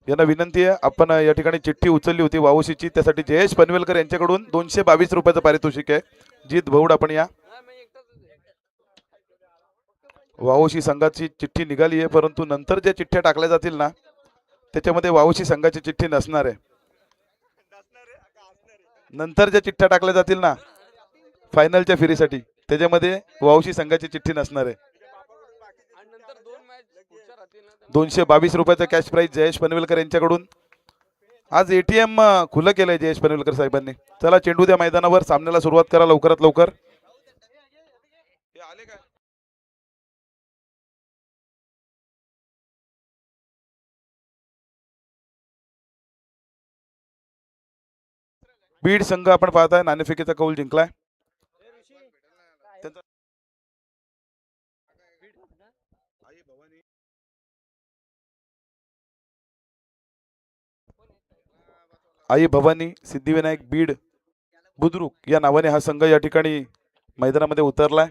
यांना विनंती आहे, आपण या ठिकाणी चिठ्ठी उचलली होती वावशीची, त्यासाठी जयेश पनवेलकर यांच्याकडून 222 रुपयाचं पारितोषिक आहे. जीत भौड आपण या. वावशी संघाची चिठ्ठी निघाली आहे, परंतु नंतर ज्या चिठ्ठ्या टाकल्या जातील ना त्याच्यामध्ये वावशी संघाची चिठ्ठी नसणार आहे. नंतर ज्या चिठ्ठ्या टाकल्या जातील ना फायनलच्या फेरीसाठी त्याच्यामध्ये वावशी संघाची चिठ्ठी नसणार आहे. 222 रुपयाचं कॅश प्राइज जयेश पनवेलकर यांच्याकडून. आज एटीएम खुलं केलंय जयेश पनवेलकर साहेबांनी. चला चेंडू द्या मैदानावर, सामन्याला सुरुवात करा लवकरात लवकर. बीड संघ आपण पाहताय नाणेफेकीचा कौल जिंकलाय. आई भवानी सिद्धिविनायक बीड बुद्रुक या नावाने हा संघ या ठिकाणी मैदानामध्ये उतरलाय.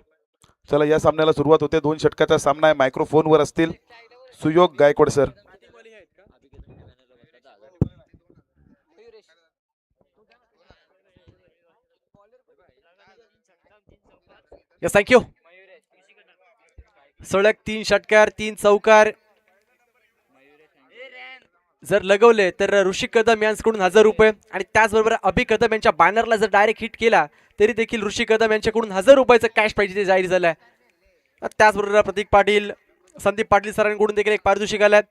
चला या सामन्याला सुरुवात होते. 2 षटकाचा सामना आहे. मायक्रोफोनवर असतील सुयोग गायकवाड सर. Yes thank you. सलग 3 षटकार 3 चौकार जर लगवले तर ऋषी कदम यांच्याकडून 1000 रुपये आणि त्याचबरोबर अभि कदम यांच्या बॅनरला जर डायरेक्ट हिट केला तरी देखील ऋषी कदम यांच्याकडून 1000 रुपयाचं कॅश प्राइज जाहीर झालंय. त्याचबरोबर प्रतीक पाटील संदीप पाटील सरांकडून देखील एक पारितोषिक आलंय.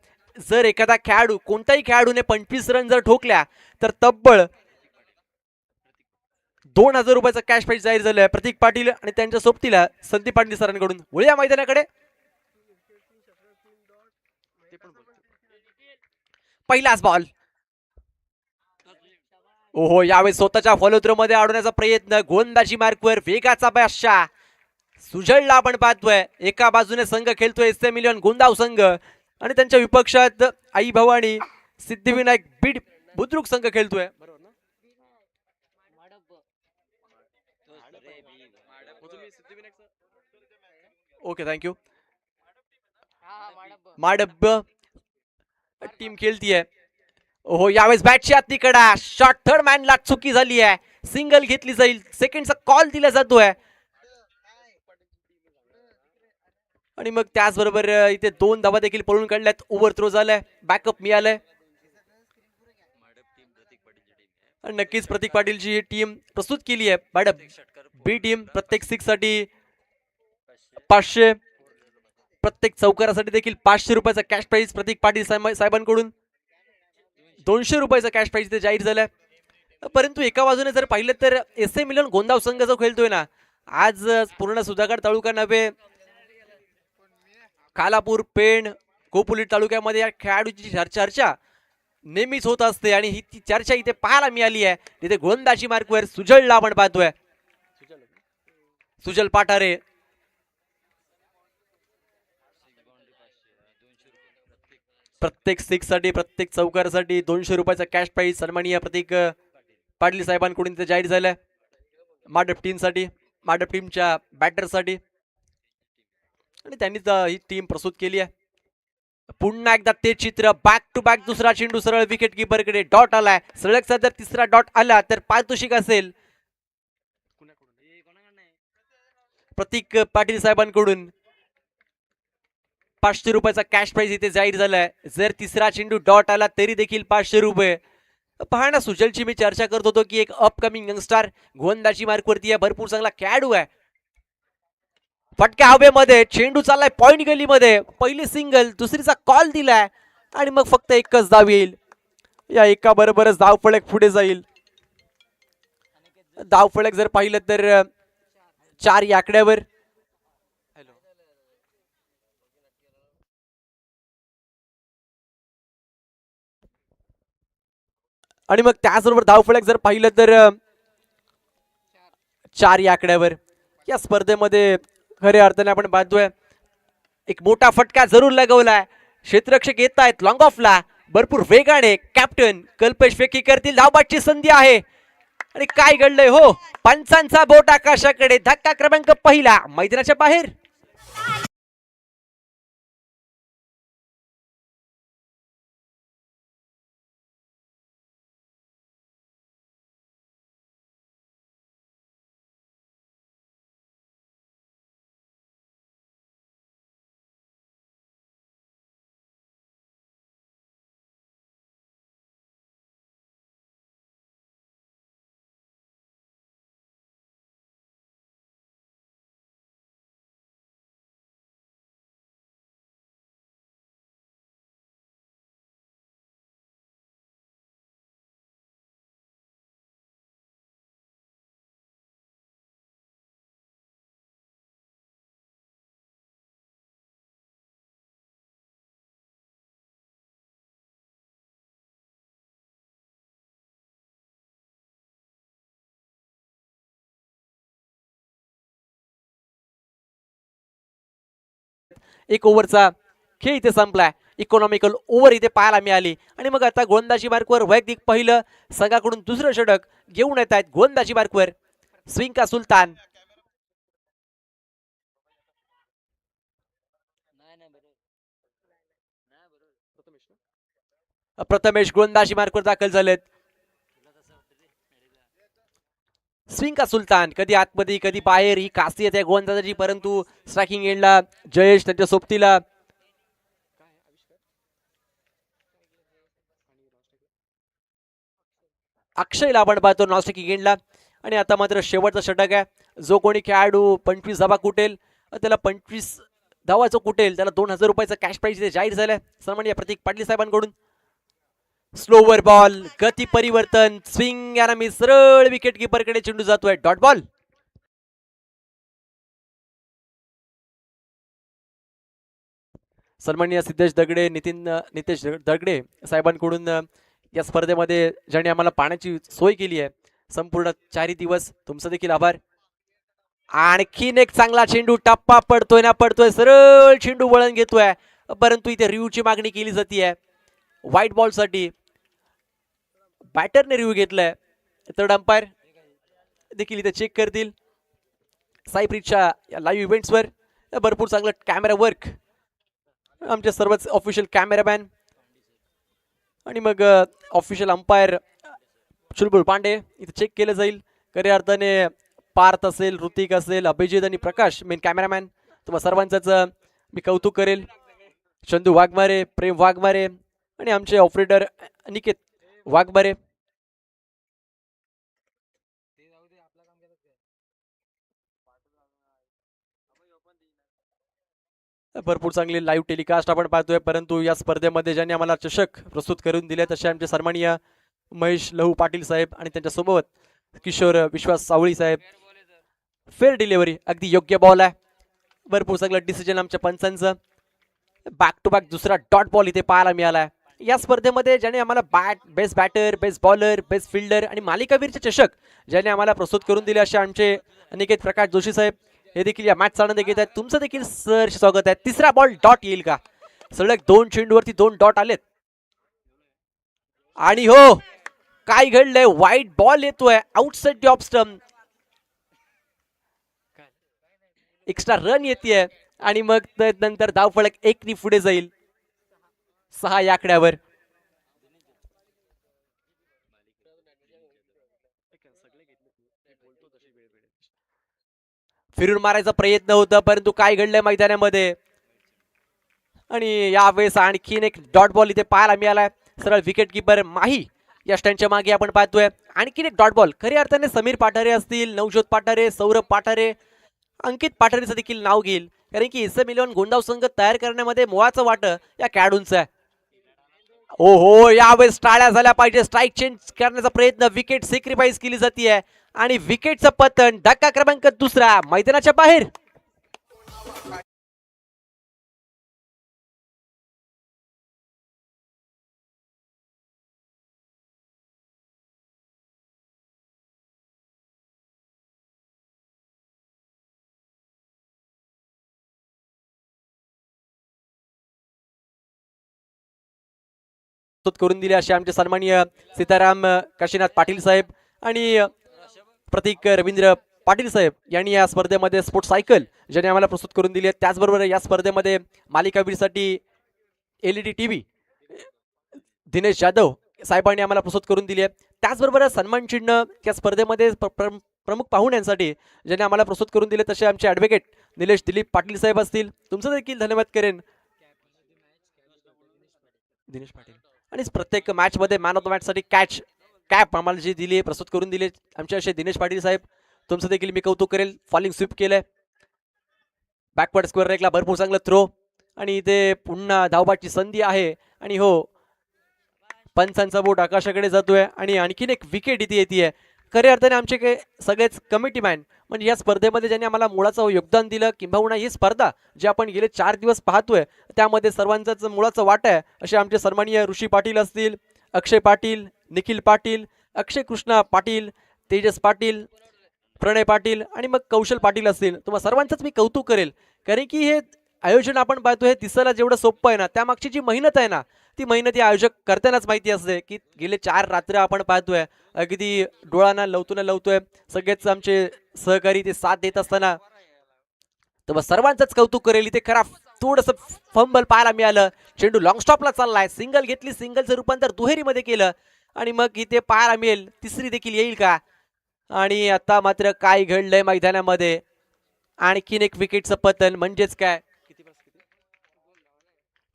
जर एखादा खेळाडू कोणत्याही खेळाडूने 25 रन जर ठोकल्या तर तब्बल 2000 रुपयाचं कॅश प्राइज जाहीर झालंय प्रतीक पाटील आणि त्यांच्या सोबतीला संदीप पाटील सरांकडून. वळूया मैदानाकडे. पहिलाच बॉल. ओहो यावेळेस स्वतःच्या फॉलो थ्रो मध्ये अडवण्याचा प्रयत्न. गोलंदाजी मार्कवर वेगाचा बादशाह सुजळला आपण पाहतोय. एका बाजूने संघ खेळतोय एस एम इलेव्हन गोंदाव संघ आणि त्यांच्या विपक्षात आई भवानी सिद्धिविनायक बीड बुद्रुक संघ खेळतोय. Okay thank you. माडब टीम खेळतीये. ओहो यावेळेस बॅटची आतली कडा. शॉट थर्ड मॅनला चुकी झाली आहे. सिंगल घेतली जाईल. सेकंडचा कॉल दिला जातोय आणि मग त्याचबरोबर इथे 2 धावा देखील पळून काढल्यात. ओव्हर थ्रो झालाय. बॅकअप मिळालंय. नक्कीच प्रतीक पाटीलची टीम प्रस्तुत केली आहे. मॅडम बी टीम प्रत्येक 6 साठी 500, प्रत्येक चौकारासाठी देखील 500 रुपयाचा कॅश प्राइज प्रतीक पाटील साहेबांकडून. 200 रुपयाचा कॅश प्राइज ते जाहीर झालाय. परंतु एका बाजूने जर पाहिलं तर एस एम इलेव्हन गोंदाव संघ जो खेळतोय ना आज पूर्ण सुधागड तालुका नव्हे खालापूर पेण कोपुली तालुक्यामध्ये या खेळाडूची चर्चा नेहमीच होत असते आणि ही ती चर्चा इथे पाहायला मिळाली आहे. तिथे गोलंदाजी मार्कवर सुजळला आपण पाहतोय. सुजल पाठारे प्रत्येक 6 साठी प्रत्येक चौकारासाठी 200 रुपयाचा कॅश प्राइज सन्माननीय प्रतीक पाटील साहेबांकडून ते जाहीर झालंय. माडप टीमसाठी माडप टीमच्या बॅटरसाठी आणि त्यांनी ही टीम प्रस्तुत केली आहे. पुन्हा एकदा ते चित्र. बॅक टू बॅक दुसरा चेंडू सरळ विकेट कीपरकडे. डॉट आलाय. सलगचा जर तिसरा डॉट आला तर पारितोषिक असेल प्रतीक पाटील साहेबांकडून 500 रुपयाचा कॅश प्राइज इथे जाहीर झालाय. जर तिसरा चेंडू डॉट आला तरी देखील 500 रुपये. पहा ना सुजलची मी चर्चा करत होतो की एक अपकमिंग यंगस्टार गोलंदाजी मार्कवरती आहे. भरपूर चांगला खेळाडू आहे. फटक्या हवेमध्ये चेंडू चाललाय पॉइंट गलीमध्ये. पहिली सिंगल दुसरीचा कॉल दिलाय आणि मग फक्त एकच धाव येईल. या एका बरोबरच धाव फलक पुढे जाईल. धाव फलक जर पाहिलं तर 4 या आकड्यावर. आणि मग त्याचबरोबर धाव फलक जर पाहिलं तर 4 या आकड्यावर. या स्पर्धेमध्ये खऱ्या अर्थाने आपण पाहतोय एक मोठा फटका जरूर लगवलाय. क्षेत्ररक्षक येत आहेत लॉंग ऑफला भरपूर वेगाने. कॅप्टन कल्पेश फेकी करतील. धावबाची संधी आहे आणि काय घडलंय हो. पंचांचा बोट आकाशाकडे. धक्का क्रमांक पहिला मैदानाच्या बाहेर. एक ओव्हरचा खेळ इथे संपलाय. इकॉनॉमिकल ओव्हर इथे पाहायला मिळाली आणि मग आता गोलंदाजी मार्कवर वैयक्तिक पहिलं संघाकडून दुसरं षटक घेऊन येत आहेत. गोलंदाजी मार्कवर स्विंग का सुलतान. प्रथमेश गोलंदाजी मार्कवर दाखल झालेत. स्विंग का सुलतान कधी आतमध्ये कधी बाहेर ही खासियत आहे गोलंदाजाची. परंतु स्ट्रायकिंग एंडला जयेश त्यांच्या सोबतीला अक्षयला आपण पाहतो नॉन स्ट्रायकिंग एंडला. आणि आता मात्र शेवटचा षटक आहे. जो कोणी खेळाडू 25 धावा कुटेल त्याला 25 धावा जो कुटेल त्याला 2000 रुपयाचा कॅश प्राइज जाहीर झालाय सन्माननीय प्रतीक पाटील साहेबांकडून. स्लोवर बॉल गती परिवर्तन स्विंग याला मी सरळ विकेट कीपरकडे चेंडू जातोय. Dot ball. सन्माननीय सिद्धेश दगडे नितेश दगडे साहेबांकडून या स्पर्धेमध्ये ज्यांनी आम्हाला पाण्याची सोय केली आहे संपूर्ण 4 दिवस तुमचं देखील आभार. आणखीन एक चांगला चेंडू टप्पा पडतोय ना पडतोय सरळ चेंडू वळण घेतोय. परंतु इथे रिव्ह्यूची मागणी केली जाते व्हाईट बॉल साठी. बॅटरने रिव्ह्यू घेतलाय थर्ड अंपायर देखील इथे चेक करतील. साईप्रीतच्या लाईव्ह इव्हेंट्सवर भरपूर चांगलं कॅमेरा वर्क आमचे सर्वच ऑफिशियल कॅमेरामॅन आणि मग ऑफिशियल अंपायर चुलबुल पांडे इथे चेक केलं जाईल. खऱ्या अर्थाने पार्थ असेल ऋतिक असेल अभिजित आणि प्रकाश मेन कॅमेरामॅन तुम्हा सर्वांचंच मी कौतुक करेल. चंदू वाघमारे प्रेम वाघमारे आणि आमचे ऑपरेटर निकेत वाघमारे. भरपूर चांगली लाईव्ह टेलिकास्ट आपण पाहतोय. परंतु या स्पर्धेमध्ये ज्यांनी आम्हाला चषक प्रस्तुत करून दिले तसे आमचे सन्माननीय महेश लहू पाटील साहेब आणि त्यांच्यासोबत किशोर विश्वास सावळी साहेब. फेअर डिलिव्हरी अगदी योग्य बॉल आहे. भरपूर चांगलं डिसिजन आमच्या पंचांचं. बॅक टू बॅक दुसरा डॉट बॉल इथे पाहायला मिळाला. या स्पर्धेमध्ये ज्याने आम्हाला best batter best bowler best fielder आणि मालिकावीरचे चषक ज्याने आम्हाला प्रस्तुत करून दिले असे आमचे अनिकेत प्रकाश जोशी साहेब हे देखील या मॅचचा आनंद घेत आहेत. तुमचं देखील सर स्वागत आहे. तिसरा बॉल डॉट येईल का. सलग 2 चेंडूवरती 2 डॉट आलेत. आणि हो काय घडलंय व्हाईट बॉल येतोय outside the off stump. Extra run येते आणि मग नंतर धावफलक 1 पुढे जाईल 6 या आकड्यावर. फिरून मारायचा प्रयत्न होता परंतु काय घडलंय मैदानामध्ये. आणि यावेळेस आणखीन एक डॉट बॉल इथे पाहायला मिळालाय. सरळ विकेट किपर माही या स्टँडच्या मागे आपण पाहतोय. आणखीन एक डॉट बॉल खऱ्या अर्थाने समीर पाठारे असतील नवज्योत पाठारे सौरभ पाठारे अंकित पाठारेचं देखील नाव घेईल. कारण की इसम 11 गोंडाव संघ तयार करण्यामध्ये मुळाचं वाटं या खेळाडूंचं आहे. ओहो यावेळेस टाळ्या झाल्या पाहिजे. स्ट्राईक चेंज करण्याचा प्रयत्न विकेट सॅक्रिफाईस केली जाते आणि विकेटचं पतन धक्का क्रमांक दुसरा मैदानाच्या बाहेर. करून दिले असे आमचे सन्माननीय सीताराम काशीनाथ पाटील साहेब आणि प्रतीक रवींद्र पाटील साहेब यांनी या स्पर्धेमध्ये स्पोर्ट्स सायकल ज्याने आम्हाला प्रस्तुत करून दिली आहे. त्याचबरोबर या स्पर्धेमध्ये मालिकावीरसाठी LED TV दिनेश जाधव साहेबांनी आम्हाला प्रस्तुत करून दिली आहे. त्याचबरोबर सन्मान चिन्ह या स्पर्धेमध्ये प्रमुख पाहुण्यांसाठी ज्यांनी आम्हाला प्रस्तुत करून दिले तसे आमचे ॲडव्होकेट निलेश दिलीप पाटील साहेब असतील. तुमचं देखील धन्यवाद करेन दिनेश पाटील. आणि प्रत्येक मॅच मध्ये मॅन ऑफ द मॅच साठी कॅप आम्हाला जी दिली प्रस्तुत करून दिले आमचे असे दिनेश पाटील साहेब. तुमचं देखील मी कौतुक करेल. फॉलिंग स्वीप केलंय बॅकवर्ड स्क्वेअर रेकला भरपूर चांगलं थ्रो आणि इथे पुन्हा धावबाची संधी आहे. आणि हो पंचांचा बोट आकाशाकडे जातोय आणि आणखीन एक विकेट इथे येते. खऱ्या अर्थाने आमचे काही सगळेच कमिटी मॅन म्हणजे या स्पर्धेमध्ये ज्यांनी आम्हाला मुळाचं योगदान दिलं किंबहुना ही स्पर्धा जी आपण गेले 4 दिवस पाहतोय त्यामध्ये सर्वांचंच मुळाचं वाट आहे असे आमचे सन्माननीय ऋषी पाटील असतील अक्षय पाटील निखिल पाटील अक्षय कृष्णा पाटील तेजस पाटील प्रणय पाटील आणि मग कौशल पाटील असतील. तुम्हा सर्वांचंच मी कौतुक करेल कारण की हे आयोजन आपण पाहतोय दिसायला जेवढं सोपं आहे ना, त्यामागची जी मेहनत आहे ना, ती मेहनत या आयोजक करतानाच माहिती असते की गेले 4 रात्र आपण पाहतोय अगदी डोळ्यांना लवतोय सगळेच आमचे सहकारी ते साथ देत असताना तर मग सर्वांचंच कौतुक करेल इथे खरा थोडस फंबल पाहायला मिळालं. चेंडू लॉंग स्टॉपला चाललाय, सिंगल घेतली, सिंगलचं रूपांतर दुहेरीमध्ये केलं आणि मग इथे पाहायला मिळेल तिसरी देखील येईल का. आणि आता मात्र काय घडलंय मैदानामध्ये, आणखीन एक विकेटचं पतन म्हणजेच काय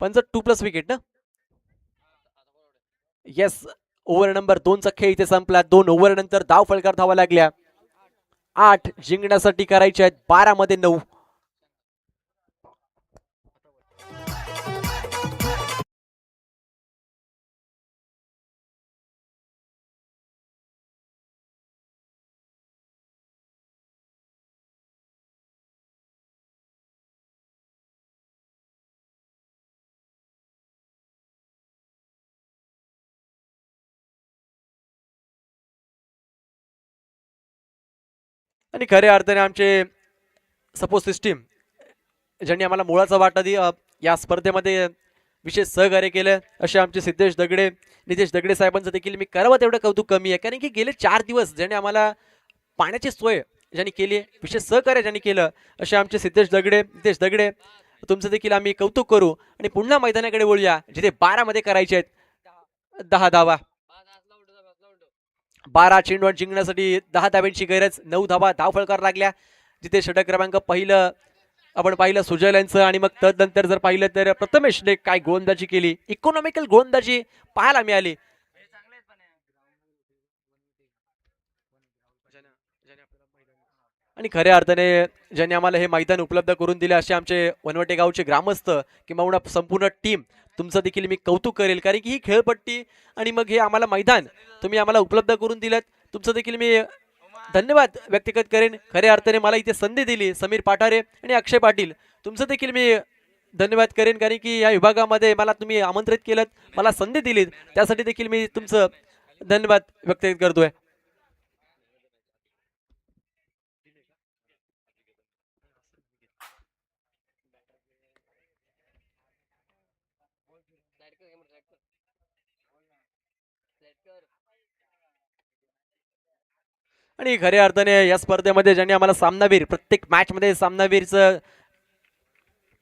पंच 2+ विकेट ना. येस, ओव्हर नंबर 2चा खेळ इथे संपला. 2 ओव्हर नंतर धाव फलकार धावा लागल्या. 8 जिंकण्यासाठी करायचे आहेत, 12 मध्ये 9. आणि खऱ्या अर्थाने आमचे सपोज सिस्टीम ज्यांनी आम्हाला मुळाचा वाटा या स्पर्धेमध्ये विशेष सहकार्य केलं असे आमचे सिद्धेश दगडे, नितेश दगडे साहेबांचं देखील मी करावं तेवढं कौतुक कमी आहे. कारण की गेले 4 दिवस ज्यांनी आम्हाला पाण्याची सोय ज्यांनी केली आहे, विशेष सहकार्य ज्यांनी केलं असे आमचे सिद्धेश दगडे, नितेश दगडे, तुमचं देखील आम्ही कौतुक करू. आणि पुन्हा मैदानाकडे वळूया जिथे 12 मध्ये करायचे आहेत 10 धावा. 12 चेंडू जिंकण्यासाठी 10 धाब्यांची गरज. 9 धावा धाव फलकार लागल्या. जिथे षटक क्रमांक पहिलं आपण पाहिलं सुजय यांचं आणि मग तदनंतर जर पाहिलं तर प्रथमेशने काय गोलंदाजी केली, इकॉनॉमिकल गोलंदाजी पाहायला मिळाली. आणि खऱ्या अर्थाने ज्यांनी आम्हाला हे मैदान उपलब्ध करून दिले असे आमचे वनवटे गावचे ग्रामस्थ किंवा संपूर्ण टीम, तुमचं देखील मी कौतुक करेल. कारण की ही खेळपट्टी आणि मग हे आम्हाला मैदान तुम्ही आम्हाला उपलब्ध करून दिलं, तुमचं देखील मी धन्यवाद व्यक्तिगत करेन. खऱ्या अर्थाने मला इथे संधी दिली समीर पाठारे आणि अक्षय पाटील, तुमचं देखील मी धन्यवाद करेन. कारण की या विभागामध्ये मला तुम्ही आमंत्रित केलं, मला संधी दिली, त्यासाठी देखील मी तुमचं धन्यवाद व्यक्त करतोय. आणि खऱ्या अर्थाने या स्पर्धेमध्ये ज्यांनी आम्हाला सामनावीर, प्रत्येक मॅच मध्ये सामनावीरचं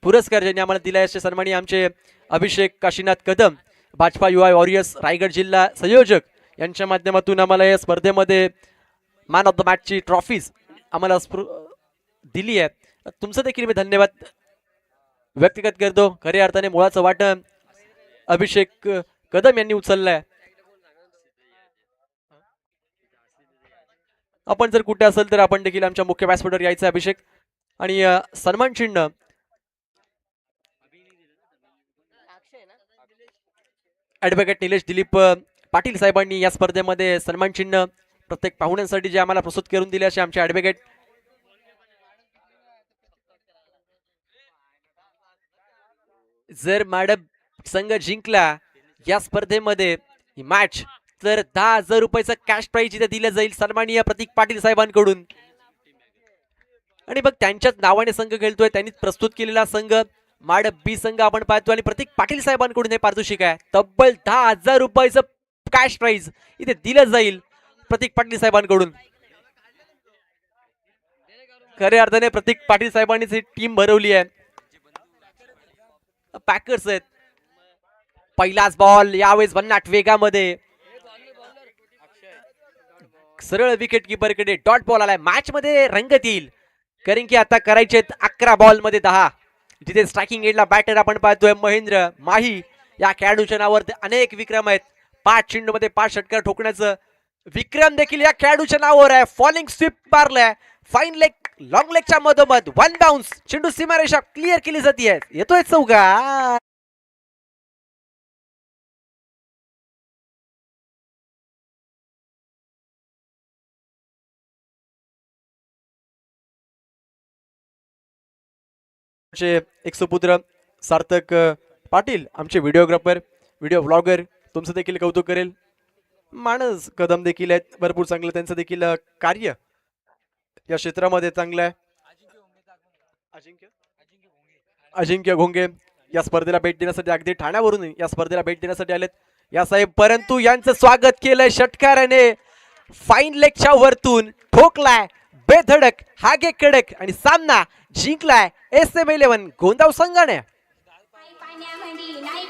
पुरस्कार ज्यांनी आम्हाला दिलाय असे सन्माननीय आमचे अभिषेक काशीनाथ कदम, भाजपा युवा वॉरियर्स रायगड जिल्हा संयोजक, यांच्या माध्यमातून आम्हाला या स्पर्धेमध्ये मॅन ऑफ द मॅचची ट्रॉफीज आम्हाला दिली आहे. तुमचं देखील मी धन्यवाद व्यक्तिगत करतो. खऱ्या अर्थाने मुळाचं वाटण अभिषेक कदम यांनी उचललंय. आपण जर कुठे असेल तर आपण देखील आमच्या मुख्य व्यासपीठावर यायचं अभिषेक. आणि सन्मान चिन्ह ऍडव्होकेट निलेश दिलीप पाटील साहेबांनी या स्पर्धेमध्ये सन्मान चिन्ह प्रत्येक पाहुण्यांसाठी जे आम्हाला प्रस्तुत करून दिले असे आमचे ऍडव्होकेट. जर मॅडम संघ जिंकला या स्पर्धेमध्ये ही मॅच तर 10,000 रुपयाचं कॅश प्राइज इथे दिलं जाईल सन्माननीय प्रतीक पाटील साहेबांकडून. आणि मग त्यांच्याच नावाने संघ खेळतोय, त्यांनी प्रस्तुत केलेला संघ माडप बी संघ आपण पाहतो आणि प्रतीक पाटील साहेबांकडून हे पारितोषिक आहे. तब्बल 10,000 रुपयाचं कॅश प्राइज इथे दिलं जाईल प्रतीक पाटील साहेबांकडून. खऱ्या अर्थाने प्रतीक पाटील साहेबांनीच ही टीम भरवली आहे. पॅकर्स आहेत. पहिलाच बॉल यावेळेस 59 वेगामध्ये सरळ विकेट कीपरकडे डॉट बॉल आलाय. मॅच मध्ये रंगत येईल कारण की आता करायचे 11 बॉल मध्ये 10. जिथे स्ट्रायकिंग एंडला बॅटर आपण पाहतोय महेंद्र माही, या खेळाडूच्या नावावर अनेक विक्रम आहेत. 5 चेंडूमध्ये 5 षटकार ठोकण्याचं विक्रम देखील या खेळाडूच्या नावावर आहे. फॉलिंग स्वीप मारलाय, फाईन लेग लॉंग लेगच्या मधोमध 1 बाउन्स, चेंडू सीमारेषा क्लिअर केली जाते. येतोय चौका. एक सुपुत्र सार्थक पाटील, आमचे व्हिडिओग्राफर, व्हिडिओ व्लॉगर, तुमचं देखील कौतुक करेल. मानस कदम देखील आहेत, भरपूर चांगलं त्यांचं देखील कार्य या क्षेत्रामध्ये चांगलं आहे. अजिंक्य घोंगे या स्पर्धेला भेट देण्यासाठी अगदी ठाण्यावरून या स्पर्धेला भेट देण्यासाठी आलेत या साहेब, परंतु यांचं स्वागत केलंय षटकाराने. फाईन लेगच्या वरतून ठोकलाय बेधडक हागे कडक आणि सामना जिंकलाय SM11 गोंदाव संघाने. पाण्यामध्ये नाही